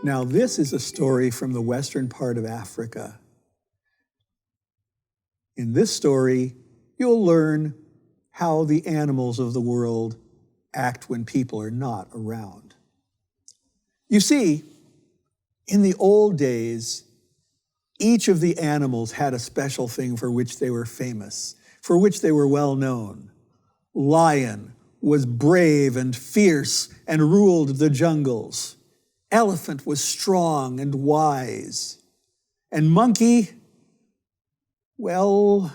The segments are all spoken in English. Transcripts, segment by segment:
Now, this is a story from the western part of Africa. In this story, you'll learn how the animals of the world act when people are not around. You see, in the old days, each of the animals had a special thing for which they were famous, for which they were well known. Lion was brave and fierce and ruled the jungles. Elephant was strong and wise. And monkey, well,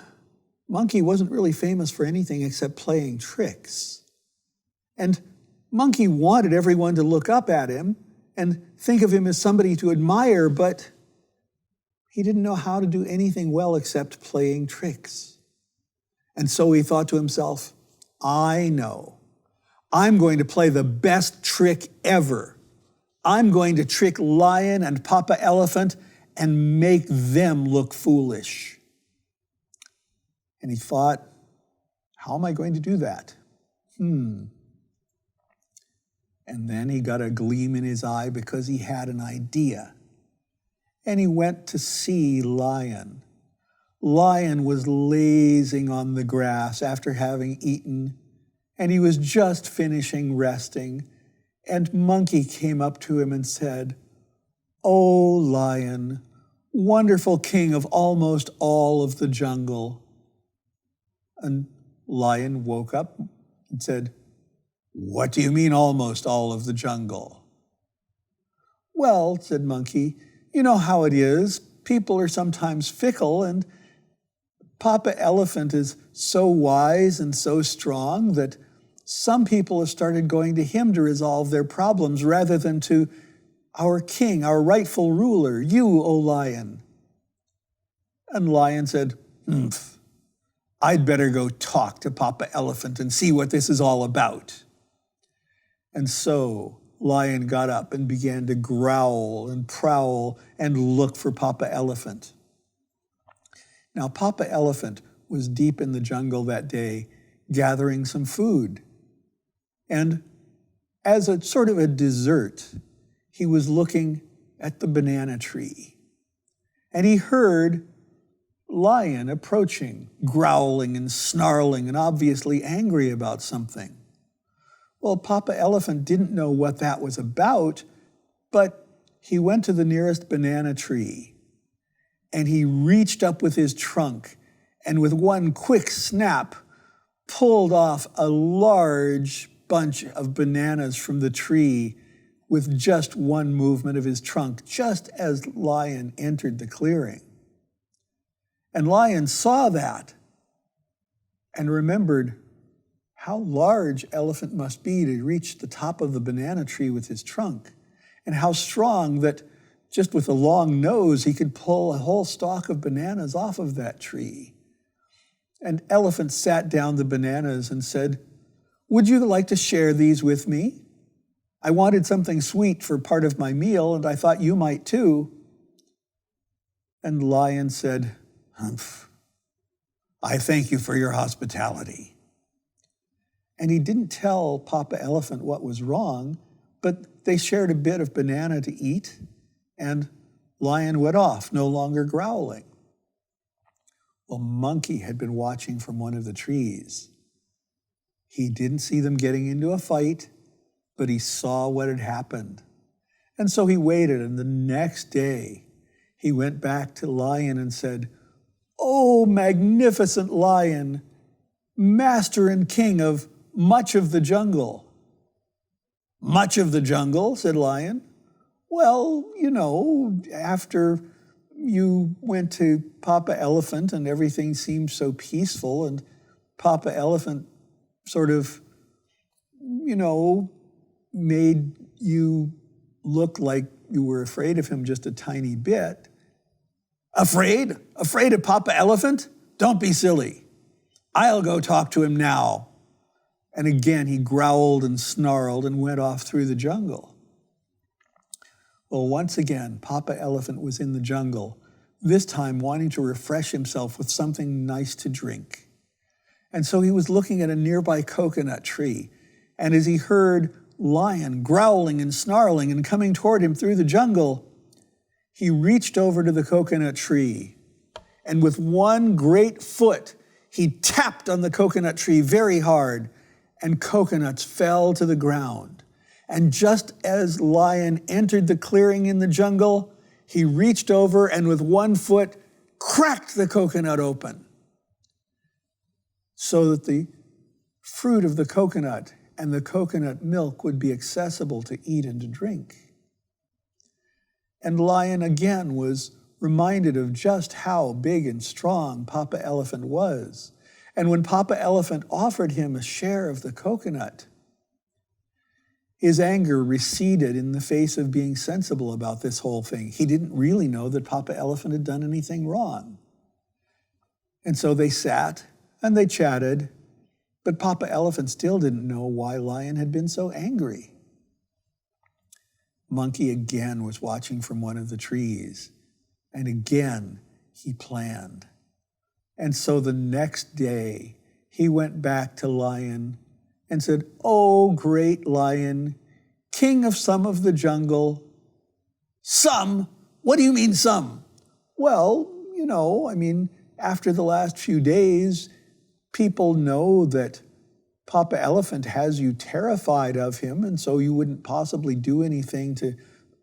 monkey wasn't really famous for anything except playing tricks. And monkey wanted everyone to look up at him and think of him as somebody to admire, but he didn't know how to do anything well except playing tricks. And so he thought to himself, I know. I'm going to play the best trick ever. I'm going to trick Lion and Papa Elephant and make them look foolish. And he thought, how am I going to do that? And then he got a gleam in his eye because he had an idea. And he went to see Lion. Lion was lazing on the grass after having eaten, and he was just finishing resting. And Monkey came up to him and said, "Oh, Lion, wonderful king of almost all of the jungle." And Lion woke up and said, "What do you mean almost all of the jungle?" "Well," said Monkey, "you know how it is. People are sometimes fickle, and Papa Elephant is so wise and so strong that some people have started going to him to resolve their problems rather than to our king, our rightful ruler, you, O Lion." And Lion said, "I'd better go talk to Papa Elephant and see what this is all about." And so Lion got up and began to growl and prowl and look for Papa Elephant. Now, Papa Elephant was deep in the jungle that day gathering some food. And as a sort of a dessert, he was looking at the banana tree. And he heard Lion approaching, growling and snarling and obviously angry about something. Well, Papa Elephant didn't know what that was about, but he went to the nearest banana tree and he reached up with his trunk and with one quick snap pulled off a large bunch of bananas from the tree with just one movement of his trunk, just as Lion entered the clearing. And Lion saw that and remembered how large Elephant must be to reach the top of the banana tree with his trunk, and how strong that just with a long nose he could pull a whole stalk of bananas off of that tree. And Elephant sat down the bananas and said, "Would you like to share these with me? I wanted something sweet for part of my meal, and I thought you might too." And Lion said, "Humph, I thank you for your hospitality." And he didn't tell Papa Elephant what was wrong, but they shared a bit of banana to eat, and Lion went off, no longer growling. Well, Monkey had been watching from one of the trees. He didn't see them getting into a fight, but he saw what had happened. And so he waited, and the next day he went back to Lion and said, "Oh, magnificent Lion, master and king of much of the jungle." "Much of the jungle?" said Lion. "Well, you know, after you went to Papa Elephant and everything seemed so peaceful, and Papa Elephant sort of, you know, made you look like you were afraid of him just a tiny bit." "Afraid? Afraid of Papa Elephant? Don't be silly. I'll go talk to him now." And again, he growled and snarled and went off through the jungle. Well, once again, Papa Elephant was in the jungle, this time wanting to refresh himself with something nice to drink. And so he was looking at a nearby coconut tree. And as he heard lion growling and snarling and coming toward him through the jungle, he reached over to the coconut tree, and with one great foot, he tapped on the coconut tree very hard, and coconuts fell to the ground. And just as lion entered the clearing in the jungle, he reached over and with one foot cracked the coconut open so that the fruit of the coconut and the coconut milk would be accessible to eat and to drink. And lion again was reminded of just how big and strong Papa Elephant was. And when Papa Elephant offered him a share of the coconut, his anger receded in the face of being sensible about this whole thing. He didn't really know that Papa Elephant had done anything wrong. And so they sat and they chatted, but Papa Elephant still didn't know why Lion had been so angry. Monkey again was watching from one of the trees, and again he planned. And so the next day, he went back to Lion and said, "Oh, great Lion, king of some of the jungle." "Some? What do you mean some?" "Well, after the last few days, people know that Papa Elephant has you terrified of him, and so you wouldn't possibly do anything to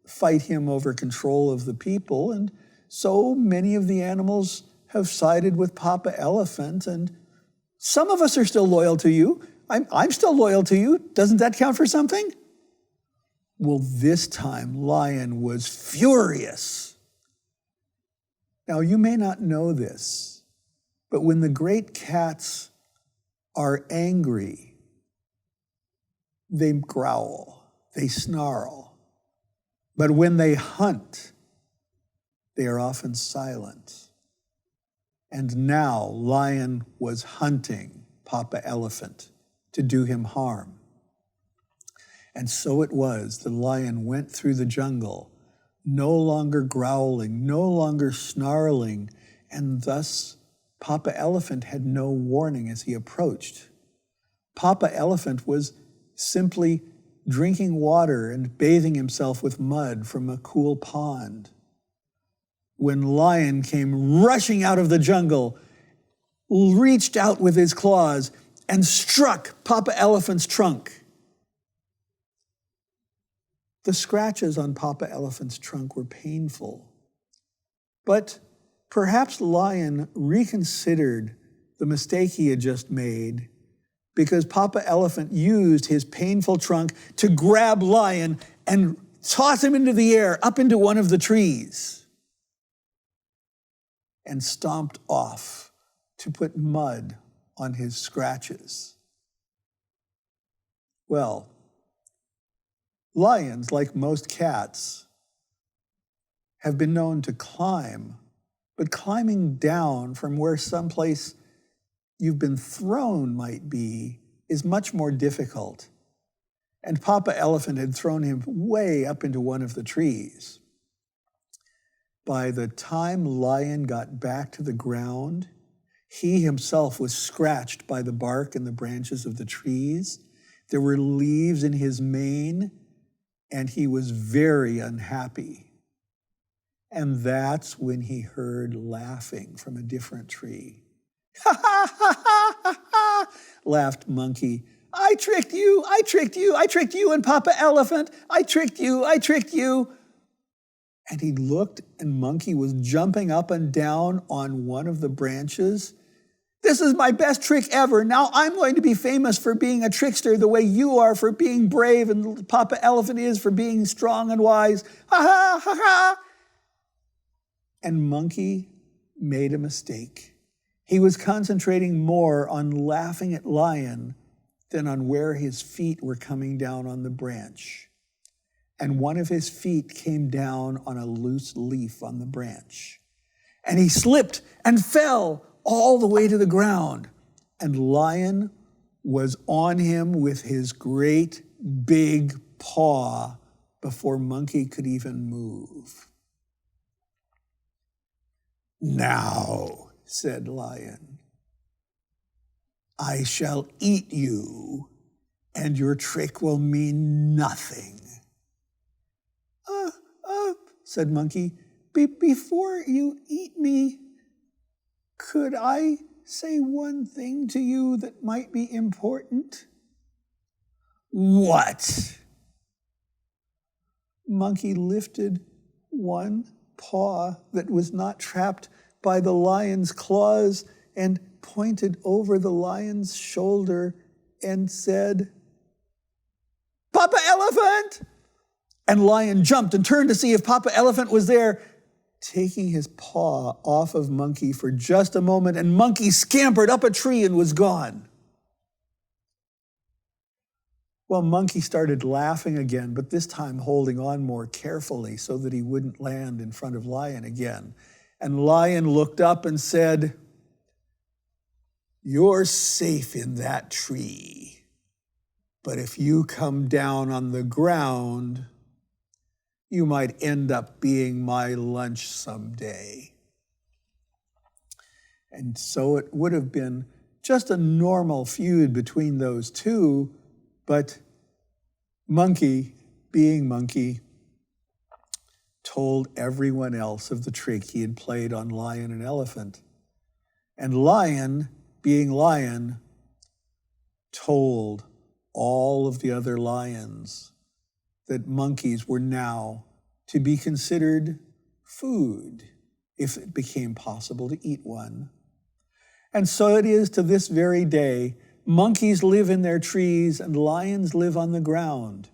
fight him over control of the people. And so many of the animals have sided with Papa Elephant, and some of us are still loyal to you. I'm still loyal to you. Doesn't that count for something?" Well, this time Lion was furious. Now, you may not know this, but when the great cats are angry, they growl, they snarl. But when they hunt, they are often silent. And now Lion was hunting Papa Elephant to do him harm. And so it was, the lion went through the jungle, no longer growling, no longer snarling, and thus Papa Elephant had no warning as he approached. Papa Elephant was simply drinking water and bathing himself with mud from a cool pond, when Lion came rushing out of the jungle, reached out with his claws, and struck Papa Elephant's trunk. The scratches on Papa Elephant's trunk were painful, but perhaps Lion reconsidered the mistake he had just made, because Papa Elephant used his painful trunk to grab Lion and toss him into the air, up into one of the trees, and stomped off to put mud on his scratches. Well, lions, like most cats, have been known to climb, but climbing down from where someplace you've been thrown might be is much more difficult. And Papa Elephant had thrown him way up into one of the trees. By the time Lion got back to the ground, he himself was scratched by the bark and the branches of the trees. There were leaves in his mane, and he was very unhappy. And that's when he heard laughing from a different tree. "Ha ha ha ha ha ha," laughed Monkey. "I tricked you, I tricked you, I tricked you and Papa Elephant. I tricked you, I tricked you." And he looked, and Monkey was jumping up and down on one of the branches. "This is my best trick ever. Now I'm going to be famous for being a trickster the way you are for being brave and Papa Elephant is for being strong and wise. Ha ha ha ha." And Monkey made a mistake. He was concentrating more on laughing at Lion than on where his feet were coming down on the branch. And one of his feet came down on a loose leaf on the branch. And he slipped and fell all the way to the ground. And Lion was on him with his great big paw before Monkey could even move. "Now," said Lion, "I shall eat you and your trick will mean nothing. Said Monkey, before you eat me, could I say one thing to you that might be important? What? Monkey lifted one paw that was not trapped by the lion's claws and pointed over the lion's shoulder and said, "Papa Elephant!" And Lion jumped and turned to see if Papa Elephant was there, taking his paw off of Monkey for just a moment, and Monkey scampered up a tree and was gone. Well, Monkey started laughing again, but this time holding on more carefully so that he wouldn't land in front of Lion again. And Lion looked up and said, "You're safe in that tree, but if you come down on the ground, you might end up being my lunch someday." And so it would have been just a normal feud between those two, but Monkey, being Monkey, told everyone else of the trick he had played on Lion and Elephant. And Lion, being Lion, told all of the other lions that monkeys were now to be considered food if it became possible to eat one. And so it is to this very day. Monkeys live in their trees and lions live on the ground.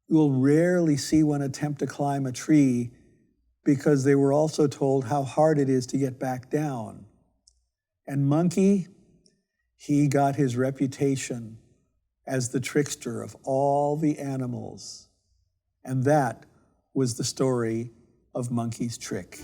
You will rarely see one attempt to climb a tree because they were also told how hard it is to get back down. And Monkey, he got his reputation as the trickster of all the animals. And that was the story of Monkey's trick.